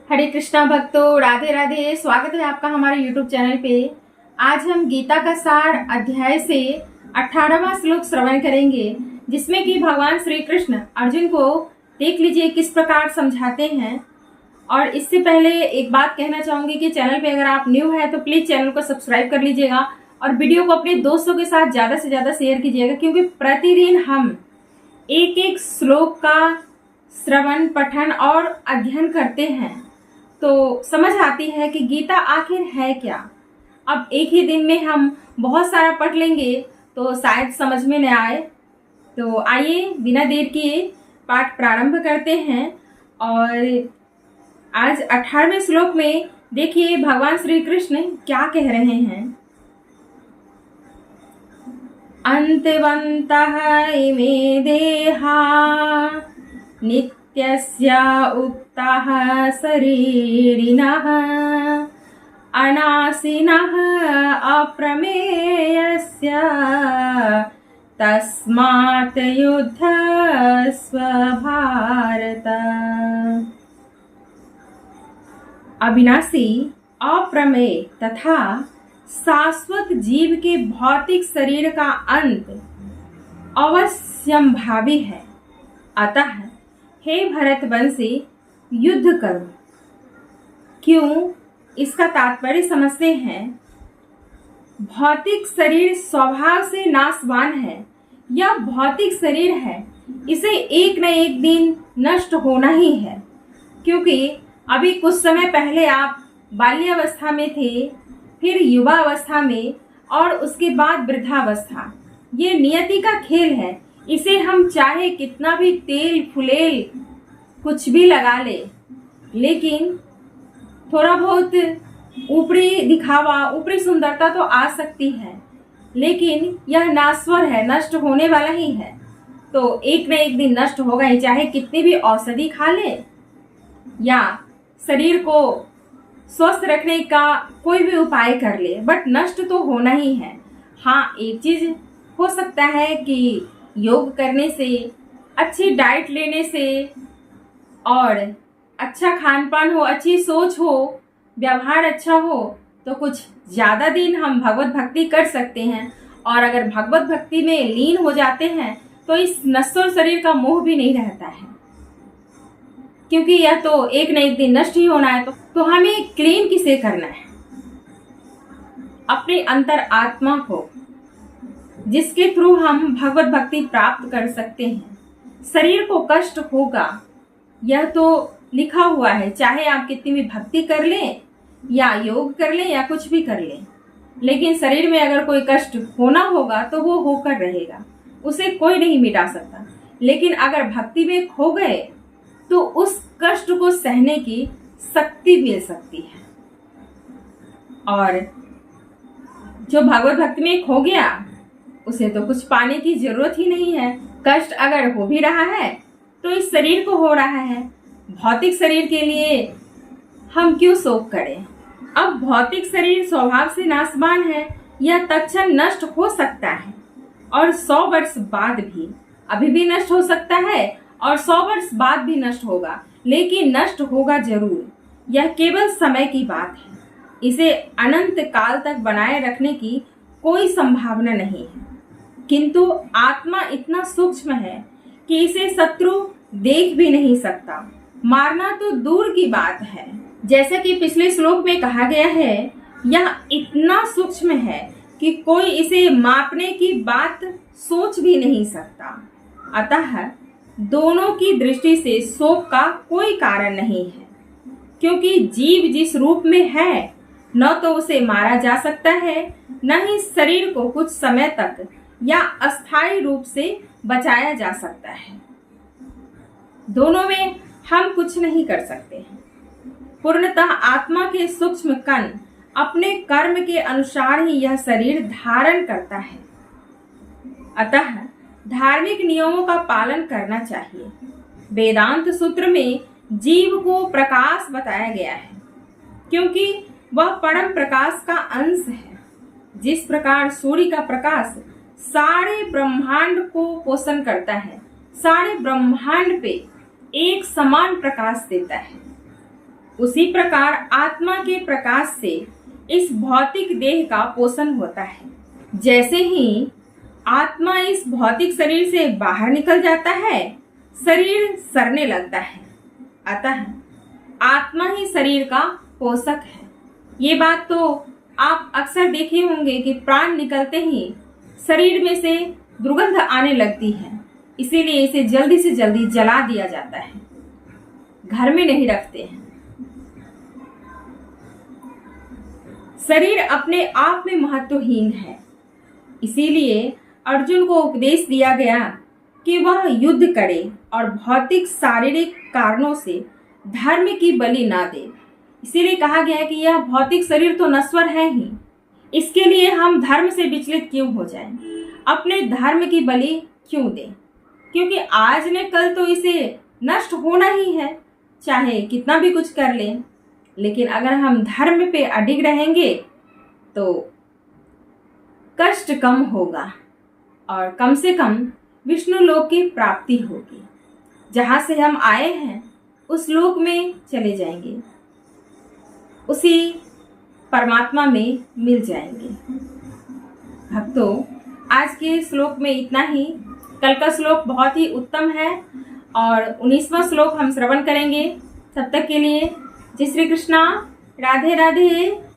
हरे कृष्णा भक्तों, राधे राधे। स्वागत है आपका हमारे YouTube चैनल पे। आज हम गीता का सार अध्याय से 18वां श्लोक श्रवण करेंगे, जिसमें कि भगवान श्री कृष्ण अर्जुन को देख लीजिए किस प्रकार समझाते हैं। और इससे पहले एक बात कहना चाहूंगी कि चैनल पे अगर आप न्यू है तो प्लीज चैनल को सब्सक्राइब कर लीजिएगा और वीडियो को अपने दोस्तों के साथ ज्यादा से ज्यादा शेयर कीजिएगा, क्योंकि प्रतिदिन हम एक एक श्लोक का श्रवण, पठन और अध्ययन करते हैं तो समझ आती है कि गीता आखिर है क्या। अब एक ही दिन में हम बहुत सारा पढ़ लेंगे तो शायद समझ में न आए। तो आइए बिना देर किए पाठ प्रारंभ करते हैं। और आज 18वें श्लोक में देखिए भगवान श्री कृष्ण क्या कह रहे हैं। अंतवन्तः इमे देहा नित्यस्य उक्ताः शरीरिणः अनाशिनः अप्रमेयस्य तस्मात् युद्धस्व भारत। अविनाशी, अप्रमेय तथा शाश्वत जीव के भौतिक शरीर का अंत अवश्यंभावी है। अतः हे भरतवंशी, युद्ध करो। क्यों, इसका तात्पर्य समझते हैं। भौतिक शरीर स्वभाव से नाशवान है। यह भौतिक शरीर है, इसे एक न एक दिन नष्ट होना ही है। क्योंकि अभी कुछ समय पहले आप बाल्यावस्था में थे, फिर युवा अवस्था में और उसके बाद वृद्धावस्था। ये नियति का खेल है। इसे हम चाहे कितना भी तेल फुलेल कुछ भी लगा ले, लेकिन थोड़ा बहुत ऊपरी दिखावा, ऊपरी सुंदरता तो आ सकती है, लेकिन यह नाश्वर है, नष्ट होने वाला ही है। तो एक न एक दिन नष्ट होगा ही, चाहे कितनी भी औषधि खा ले या शरीर को स्वस्थ रखने का कोई भी उपाय कर ले, बट नष्ट तो होना ही है। हाँ, एक चीज हो सकता है कि योग करने से, अच्छी डाइट लेने से और अच्छा खान पान हो, अच्छी सोच हो, व्यवहार अच्छा हो तो कुछ ज्यादा दिन हम भगवत भक्ति कर सकते हैं। और अगर भगवत भक्ति में लीन हो जाते हैं तो इस नश्वर शरीर का मोह भी नहीं रहता है, क्योंकि यह तो एक न एक दिन नष्ट ही होना है। तो हमें क्लीन किसे करना है? अपने अंतर आत्मा को, जिसके थ्रू हम भगवत भक्ति प्राप्त कर सकते हैं। शरीर को कष्ट होगा, यह तो लिखा हुआ है, चाहे आप कितनी भी भक्ति कर लें या योग कर लें या कुछ भी कर लें, लेकिन शरीर में अगर कोई कष्ट होना होगा तो वो होकर रहेगा, उसे कोई नहीं मिटा सकता। लेकिन अगर भक्ति में खो गए तो उस कष्ट को सहने की शक्ति मिल सकती है। और जो भगवत भक्ति में खो गया उसे तो कुछ पाने की जरूरत ही नहीं है। कष्ट अगर हो भी रहा है तो इस शरीर को हो रहा है। भौतिक शरीर के लिए हम क्यों शोक करें? अब भौतिक शरीर स्वभाव से नाशवान है, यह तत्क्षण नष्ट हो सकता है और 100 वर्ष बाद भी, अभी भी नष्ट हो सकता है और 100 वर्ष बाद भी नष्ट होगा, लेकिन नष्ट होगा जरूर। यह केवल समय की बात है। इसे अनंत काल तक बनाए रखने की कोई संभावना नहीं है। किंतु आत्मा इतना सूक्ष्म है कि इसे शत्रु देख भी नहीं सकता, मारना तो दूर की बात है। जैसा कि पिछले श्लोक में कहा गया है, यह इतना सूक्ष्म है कि कोई इसे मापने की बात सोच भी नहीं सकता। अतः दोनों की दृष्टि से शोक का कोई कारण नहीं है, क्योंकि जीव जिस रूप में है न तो उसे मारा जा सकता है, न ही शरीर को कुछ समय तक या अस्थायी रूप से बचाया जा सकता है। दोनों में हम कुछ नहीं कर सकते हैं। पूर्णतः आत्मा के सूक्ष्म कण अपने कर्म के अनुसार ही यह शरीर धारण करता है। अतः धार्मिक नियमों का पालन करना चाहिए। वेदांत सूत्र में जीव को प्रकाश बताया गया है, क्योंकि वह परम प्रकाश का अंश है। जिस प्रकार सूर्य का प्रकाश सारे ब्रह्मांड को पोषण करता है, सारे ब्रह्मांड पे एक समान प्रकाश देता है, उसी प्रकार आत्मा के प्रकाश से इस भौतिक देह का पोषण होता है। जैसे ही आत्मा इस भौतिक शरीर से बाहर निकल जाता है, शरीर सड़ने लगता है। अतः आत्मा ही शरीर का पोषक है। ये बात तो आप अक्सर देखे होंगे कि प्राण निकलते ही शरीर में से दुर्गंध आने लगती है, इसीलिए इसे जल्दी से जल्दी जला दिया जाता है, घर में नहीं रखते हैं। शरीर अपने आप में महत्वहीन है, इसीलिए अर्जुन को उपदेश दिया गया कि वह युद्ध करे और भौतिक शारीरिक कारणों से धर्म की बलि ना दे। इसीलिए कहा गया है कि यह भौतिक शरीर तो नश्वर है ही, इसके लिए हम धर्म से विचलित क्यों हो जाएं? अपने धर्म की बलि क्यों दें? क्योंकि आज ने कल तो इसे नष्ट होना ही है, चाहे कितना भी कुछ कर लें। लेकिन अगर हम धर्म पे अडिग रहेंगे तो कष्ट कम होगा और कम से कम विष्णु लोक की प्राप्ति होगी। जहाँ से हम आए हैं उस लोक में चले जाएंगे, उसी परमात्मा में मिल जाएंगे। भक्तों, आज के श्लोक में इतना ही। कल का श्लोक बहुत ही उत्तम है और 19वां श्लोक हम श्रवण करेंगे। तब तक के लिए जय श्री कृष्णा, राधे राधे।